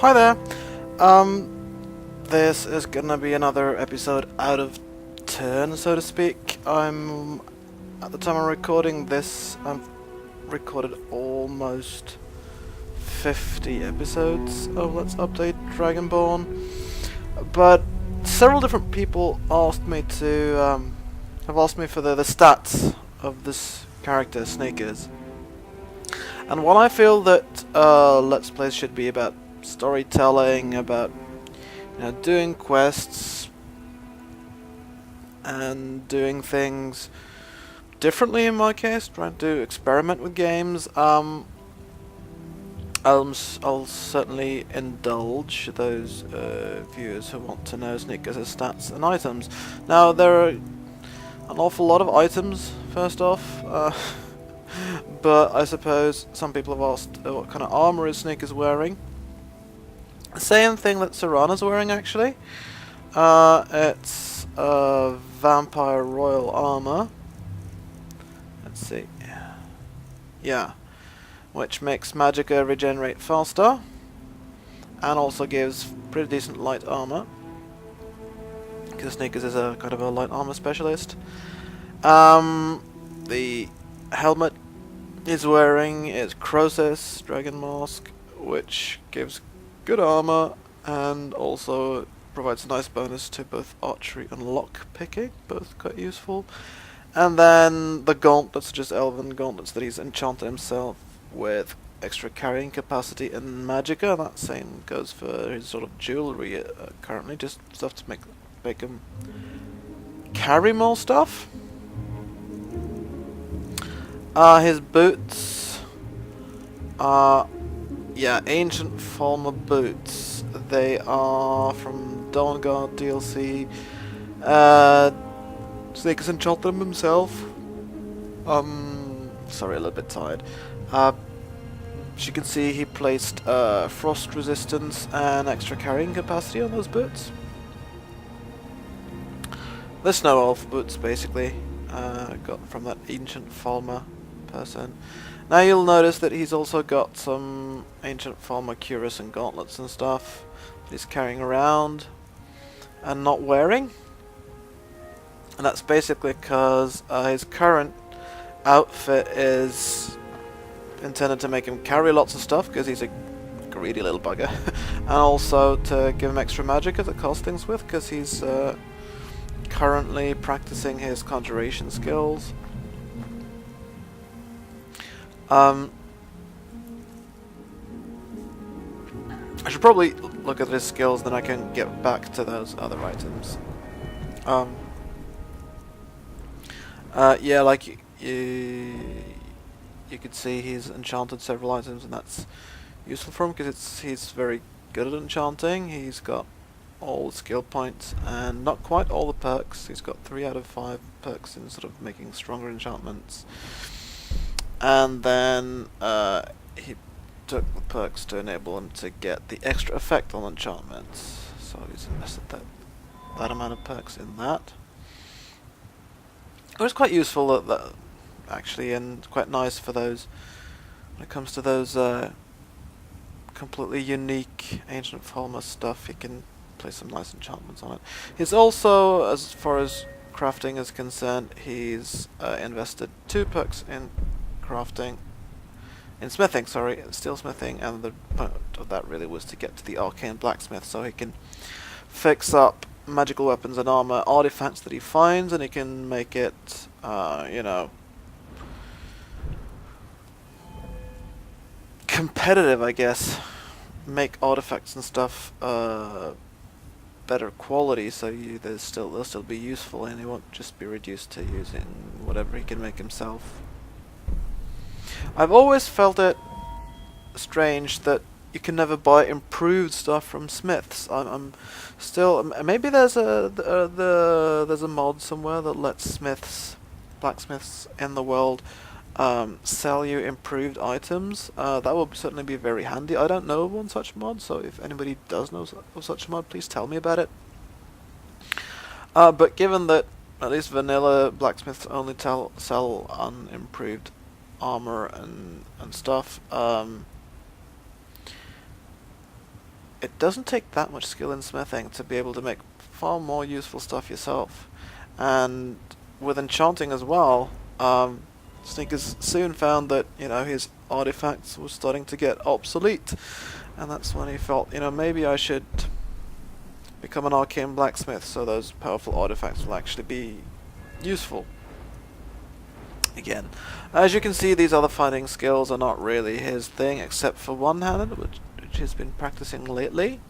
Hi there. This is gonna be another episode out of turn, so to speak. At the time I'm recording this, I've recorded almost 50 episodes of Let's Update Dragonborn, but several different people asked me have asked me for the stats of this character, Sneakers. And while I feel that Let's Plays should be about storytelling, about doing quests and doing things differently, in my case, trying to experiment with games, I'll certainly indulge those viewers who want to know Sneakers' stats and items. Now, there are an awful lot of items, first off, but I suppose some people have asked what kind of armor is Sneakers wearing. Same thing that Serana's wearing, actually. It's Vampire Royal Armor. Let's see. Yeah. Which makes Magicka regenerate faster. And also gives pretty decent light armor. Because Sneakers is a kind of a light armor specialist. The helmet he's wearing is Croesus Dragon Mask, which gives good armor and also provides a nice bonus to both archery and lock picking, both quite useful. And then the gauntlets are just elven gauntlets that he's enchanted himself with extra carrying capacity and magicka. That same goes for his sort of jewellery currently, just stuff to make him carry more stuff. His boots are Ancient Falmer boots. They are from Dawnguard DLC. Sneakers enchanted them himself. Sorry, a little bit tired. As you can see, he placed frost resistance and extra carrying capacity on those boots. The Snow Elf boots, basically, got from that Ancient Falmer person. Now you'll notice that he's also got some Ancient Falmer cuirass and gauntlets and stuff that he's carrying around and not wearing. And that's basically because his current outfit is intended to make him carry lots of stuff because he's a greedy little bugger. And also to give him extra magicka that cost things with, because he's currently practicing his conjuration skills. I should probably look at his skills, then I can get back to those other items. Yeah, like you could see he's enchanted several items, and that's useful for him because he's very good at enchanting. He's got all the skill points and not quite all the perks. He's got 3 out of 5 perks in sort of making stronger enchantments. And then he took the perks to enable him to get the extra effect on enchantments. So he's invested that amount of perks in that. It was quite useful that actually, and quite nice for those when it comes to those completely unique Ancient Falmer stuff. He can place some nice enchantments on it. He's also, as far as crafting is concerned, he's invested 2 perks in smithing, steel smithing, and the point of that really was to get to the arcane blacksmith so he can fix up magical weapons and armor artifacts that he finds, and he can make it, competitive, I guess. Make artifacts and stuff better quality, so they'll still be useful, and he won't just be reduced to using whatever he can make himself. I've always felt it strange that you can never buy improved stuff from smiths. I'm still maybe there's a mod somewhere that lets blacksmiths in the world sell you improved items. That would certainly be very handy. I don't know of one such mod, so if anybody does know of such a mod, please tell me about it. But given that at least vanilla blacksmiths only sell unimproved armor and stuff, it doesn't take that much skill in smithing to be able to make far more useful stuff yourself. And with enchanting as well, Sneakers soon found that, his artifacts were starting to get obsolete. And that's when he felt, maybe I should become an arcane blacksmith so those powerful artifacts will actually be useful. Again, as you can see, these other fighting skills are not really his thing, except for one-handed, which he's been practicing lately.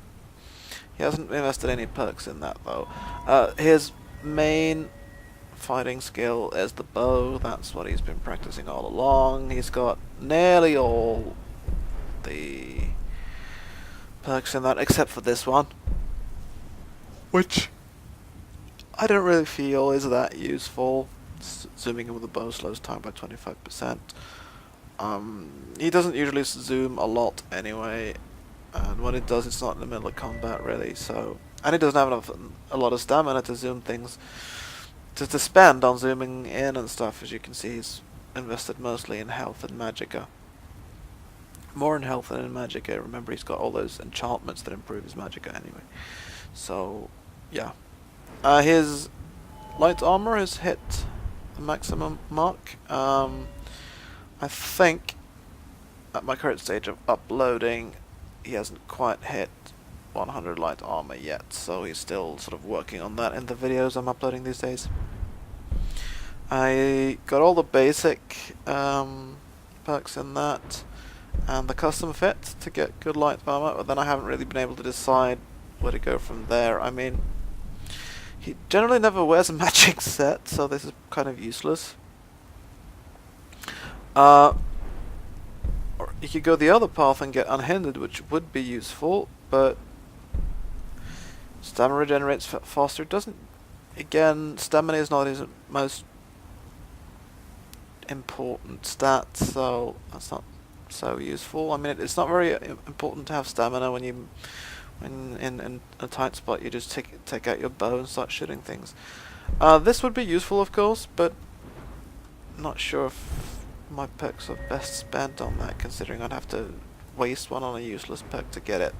He hasn't invested any perks in that though. His main fighting skill is the bow. That's what he's been practicing all along. He's got nearly all the perks in that, except for this one, which I don't really feel is that useful. Zooming in with the bow slows time by 25%. He doesn't usually zoom a lot anyway, and when it does, it's not in the middle of combat really. So, and he doesn't have a lot of stamina to zoom things to spend on zooming in and stuff. As you can see, he's invested mostly in health and magicka. More in health than in magicka. Remember, he's got all those enchantments that improve his magicka anyway. So, yeah. His light armor has hit the maximum mark. I think at my current stage of uploading, he hasn't quite hit 100 light armor yet, so he's still sort of working on that in the videos I'm uploading these days. I got all the basic perks in that, and the custom fit to get good light armor, but then I haven't really been able to decide where to go from there. I mean, he generally never wears a matching set, so this is kind of useless. Or you could go the other path and get unhindered, which would be useful, but stamina regenerates faster. It doesn't. Again, stamina is not his most important stat, so that's not so useful. I mean, it's not very important to have stamina when in a tight spot. You just take out your bow and start shooting things. This would be useful, of course, but not sure if my perks are best spent on that, considering I'd have to waste one on a useless perk to get it.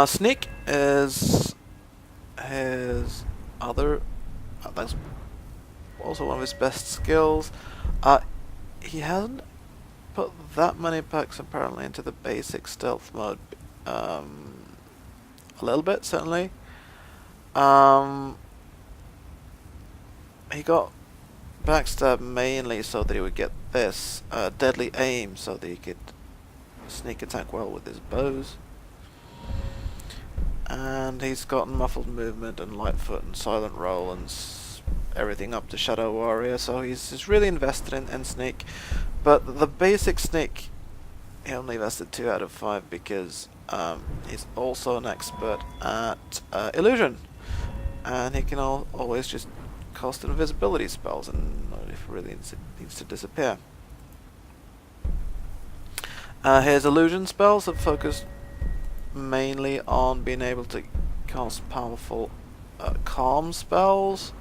Sneak is his other. That's also one of his best skills. He hasn't put that many perks apparently into the basic stealth mode. A little bit, certainly. He got backstab mainly so that he would get this deadly aim, so that he could sneak attack well with his bows. And he's gotten muffled movement and lightfoot and silent roll and everything up to Shadow Warrior, so he's really invested in sneak. But the basic sneak, he only invested 2 out of 5 because he's also an expert at illusion, and he can always just cast invisibility spells, and if he really needs to disappear. His illusion spells have focused mainly on being able to cast powerful calm spells.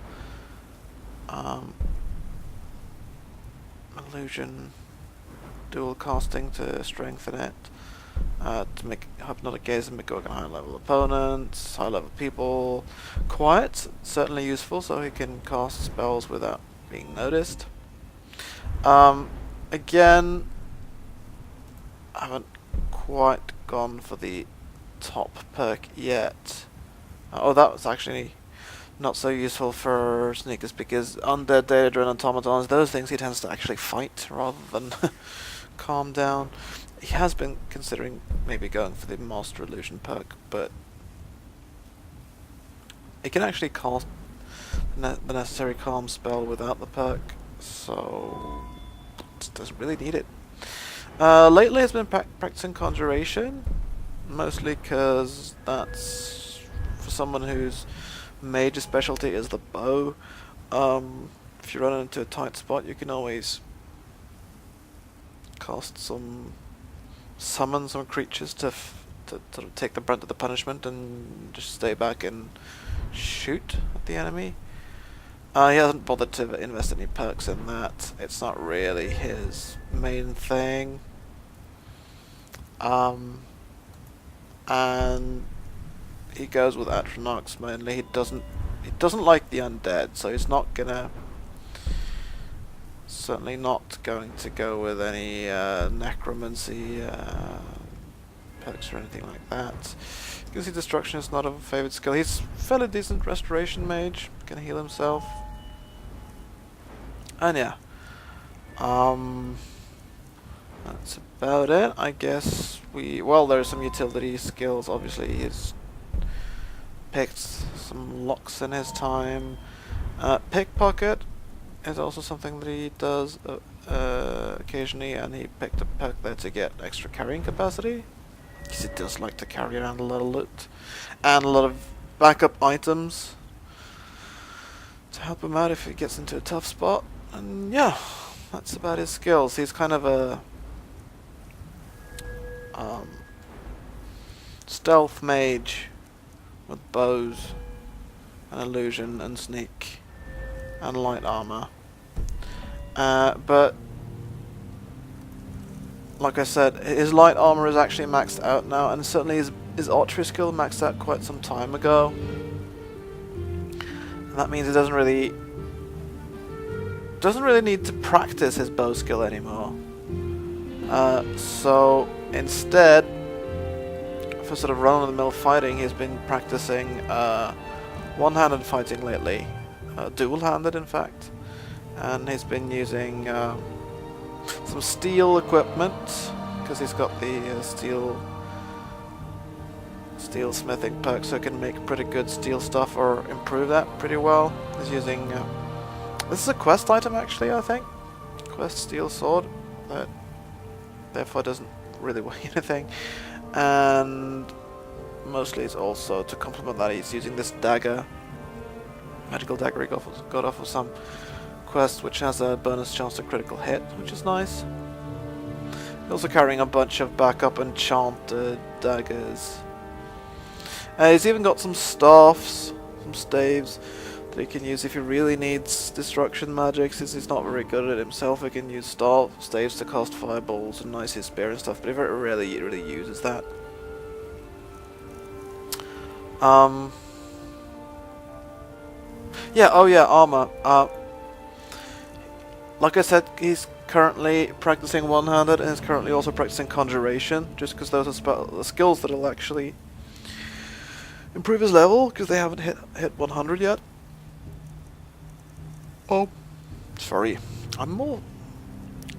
Illusion dual casting to strengthen it, to make hypnotic gaze and make it work on high level opponents, high level people. Quiet, certainly useful, so he can cast spells without being noticed. Again, I haven't quite gone for the top perk yet. Oh, that was actually not so useful for Sneakers, because undead, Daedra, and automatons, those things he tends to actually fight rather than calm down. He has been considering maybe going for the Master Illusion perk, but he can actually cast the necessary calm spell without the perk, so doesn't really need it. Lately he's been practicing Conjuration, mostly because that's for someone whose major specialty is the bow. If you run into a tight spot, you can always cast summon some creatures to sort of take the brunt of the punishment and just stay back and shoot at the enemy. He hasn't bothered to invest any perks in that. It's not really his main thing. And he goes with Atronachs mainly. He doesn't like the undead, so he's not gonna. Certainly not going to go with any necromancy perks or anything like that. You can see destruction is not a favourite skill. He's fairly decent restoration mage, can heal himself. And yeah. That's about it, I guess. Well, there's some utility skills. Obviously, he's picked some locks in his time. Pickpocket is also something that he does occasionally, and he picked a perk there to get extra carrying capacity, because he does like to carry around a lot of loot and a lot of backup items to help him out if he gets into a tough spot. And yeah, that's about his skills. He's kind of a stealth mage with bows and illusion and sneak and light armor. But like I said, his light armor is actually maxed out now, and certainly his archery skill maxed out quite some time ago. And that means he doesn't really need to practice his bow skill anymore. So instead, for sort of run-of-the-mill fighting, he's been practicing one-handed fighting lately, dual-handed in fact, and he's been using some steel equipment, because he's got the steel smithing perk, so he can make pretty good steel stuff, or improve that pretty well. He's using this is a quest item actually, I think. Quest steel sword that therefore doesn't really weigh anything, and mostly it's also to complement that he's using this dagger, magical dagger he got off of some quest, which has a bonus chance to critical hit, which is nice. He's also carrying a bunch of backup enchanted daggers. He's even got some staffs, some staves that he can use if he really needs destruction magic. Since he's not very good at it himself, he can use staves to cast fireballs and nice his spear and stuff, but he very rarely really uses that. Yeah, oh yeah, armor. Like I said, he's currently practicing one-handed, and he's currently also practicing conjuration, just because those are the skills that'll actually improve his level, because they haven't hit 100 yet. Oh, sorry. I'm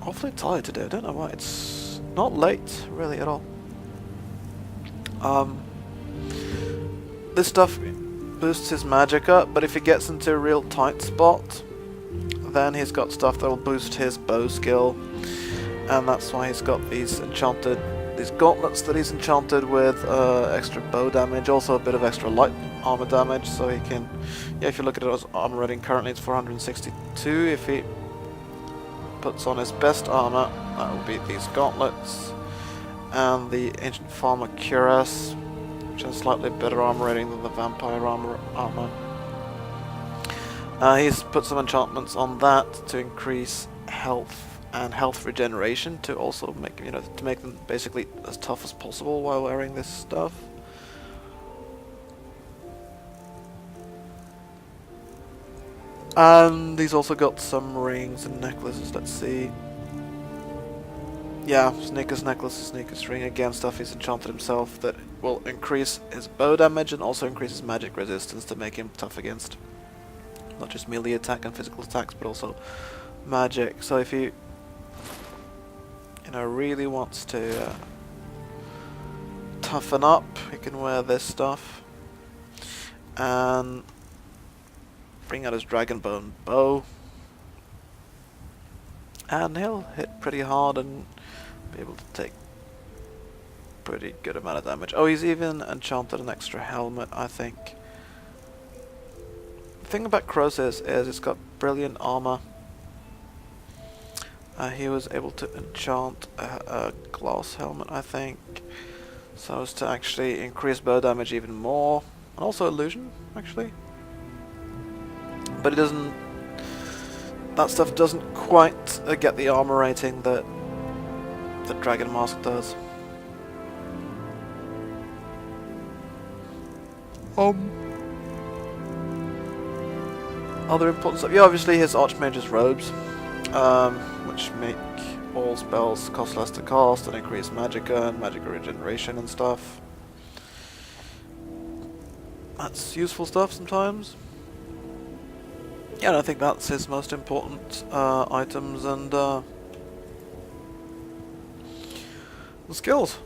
awfully tired today. I don't know why. It's not late, really, at all. This stuff boosts his magic up, but if he gets into a real tight spot, then he's got stuff that will boost his bow skill, and that's why he's got these gauntlets that he's enchanted with extra bow damage, also a bit of extra light armor damage, so he can, yeah, if you look at his armor rating currently it's 462. If he puts on his best armor, that will be these gauntlets and the ancient farmer cuirass, which has slightly better armor rating than the vampire armor. He's put some enchantments on that to increase health and health regeneration, to also make, to make them basically as tough as possible while wearing this stuff. And he's also got some rings and necklaces, let's see. Yeah, Sneaker's necklace, Sneaker's ring, again stuff he's enchanted himself that will increase his bow damage and also increases magic resistance to make him tough against not just melee attack and physical attacks, but also magic. So if he really wants to toughen up, he can wear this stuff and bring out his dragonbone bow, and he'll hit pretty hard and be able to take pretty good amount of damage. Oh, he's even enchanted an extra helmet, I think. The thing about Croesus is it's got brilliant armor. He was able to enchant a glass helmet, I think, so as to actually increase bow damage even more, and also illusion, actually. But it doesn't. That stuff doesn't quite get the armor rating that the Dragon Mask does. Other important stuff. Yeah, obviously his Archmage's robes, which make all spells cost less to cast and increase magicka and magicka regeneration and stuff. That's useful stuff sometimes. Yeah, and I think that's his most important items and skills.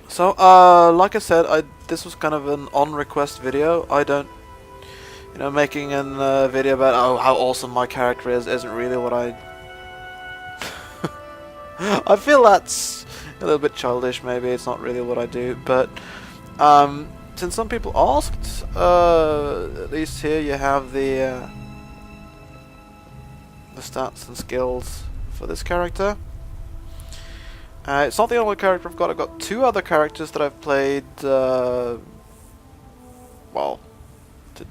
So, like I said, this was kind of an on-request video. I don't, making a video about how awesome my character is isn't really what I. I feel that's a little bit childish. Maybe it's not really what I do, but since some people asked, at least here you have the stats and skills for this character. It's not the only character I've got. I've got two other characters that I've played, well, to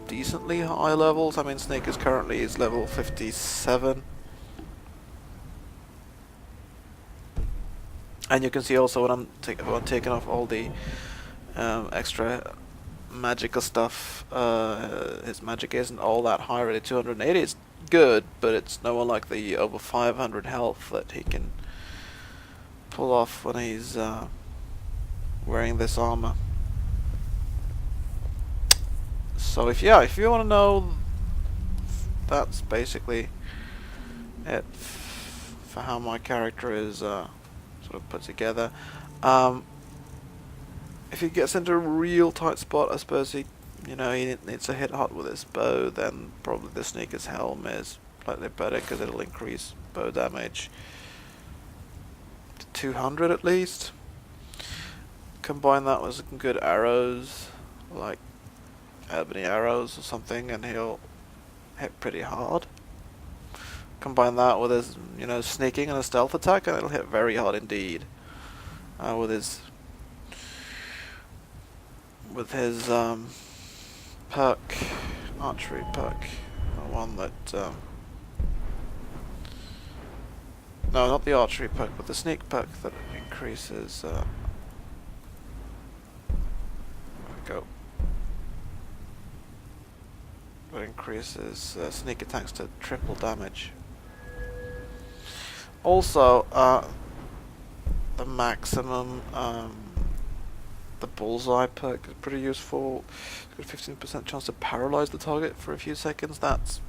decently high levels. I mean, Snake is currently level 57. And you can see also when I'm taking off all the extra magicka stuff, his magic isn't all that high really. 280 is good, but it's nowhere like the over 500 health that he can pull off when he's wearing this armor. So if you want to know, that's basically it for how my character is sort of put together. If he gets into a real tight spot, I suppose he needs to hit hard with his bow. Then probably the Sneaker's helm is slightly better because it'll increase bow damage 200 at least. Combine that with some good arrows, like ebony arrows or something, and he'll hit pretty hard. Combine that with his, sneaking and a stealth attack, and it'll hit very hard indeed. With his perk, archery perk, the one that no, not the archery perk, but the sneak perk that increases. There we go. That increases sneak attacks to triple damage. Also, the maximum, the bullseye perk is pretty useful. It's got a 15% chance to paralyze the target for a few seconds. That's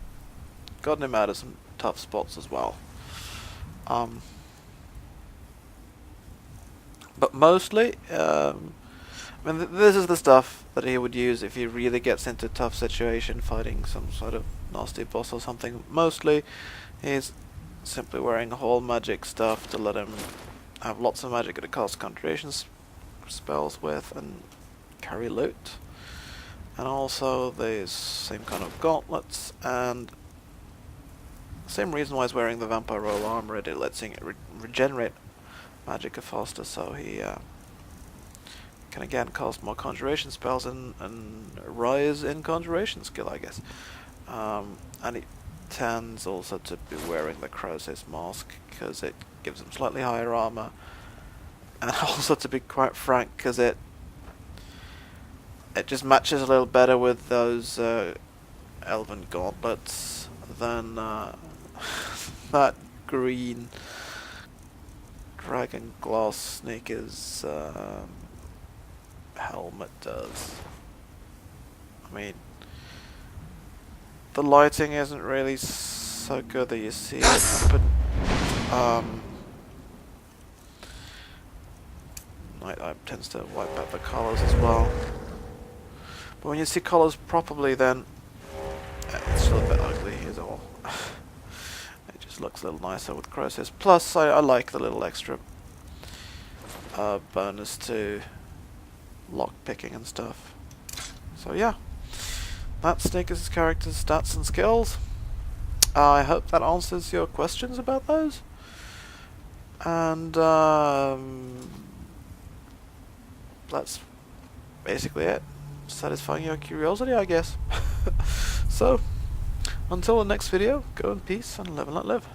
gotten him out of some tough spots as well. But mostly, I mean, this is the stuff that he would use if he really gets into a tough situation, fighting some sort of nasty boss or something. Mostly, he's simply wearing whole magic stuff to let him have lots of magic to cast concentration spells with and carry loot. And also the same kind of gauntlets, and same reason why he's wearing the vampire royal armor. It lets him regenerate magicka faster, so he can again cast more conjuration spells and rise in conjuration skill, I guess. And he tends also to be wearing the Crow's mask because it gives him slightly higher armor, and also, to be quite frank, because it just matches a little better with those elven gauntlets than that green dragon glass sneaker's helmet does. I mean, the lighting isn't really so good that you see it, but nighttime tends to wipe out the colors as well. But when you see colors properly, then it's still a bit ugly is all. It just looks a little nicer with Crow's. Plus, I like the little extra bonus to lock picking and stuff. So yeah, that's Sneaker's character's stats and skills. I hope that answers your questions about those. And that's basically it. Satisfying your curiosity, I guess. So, until the next video, go in peace and live and let live.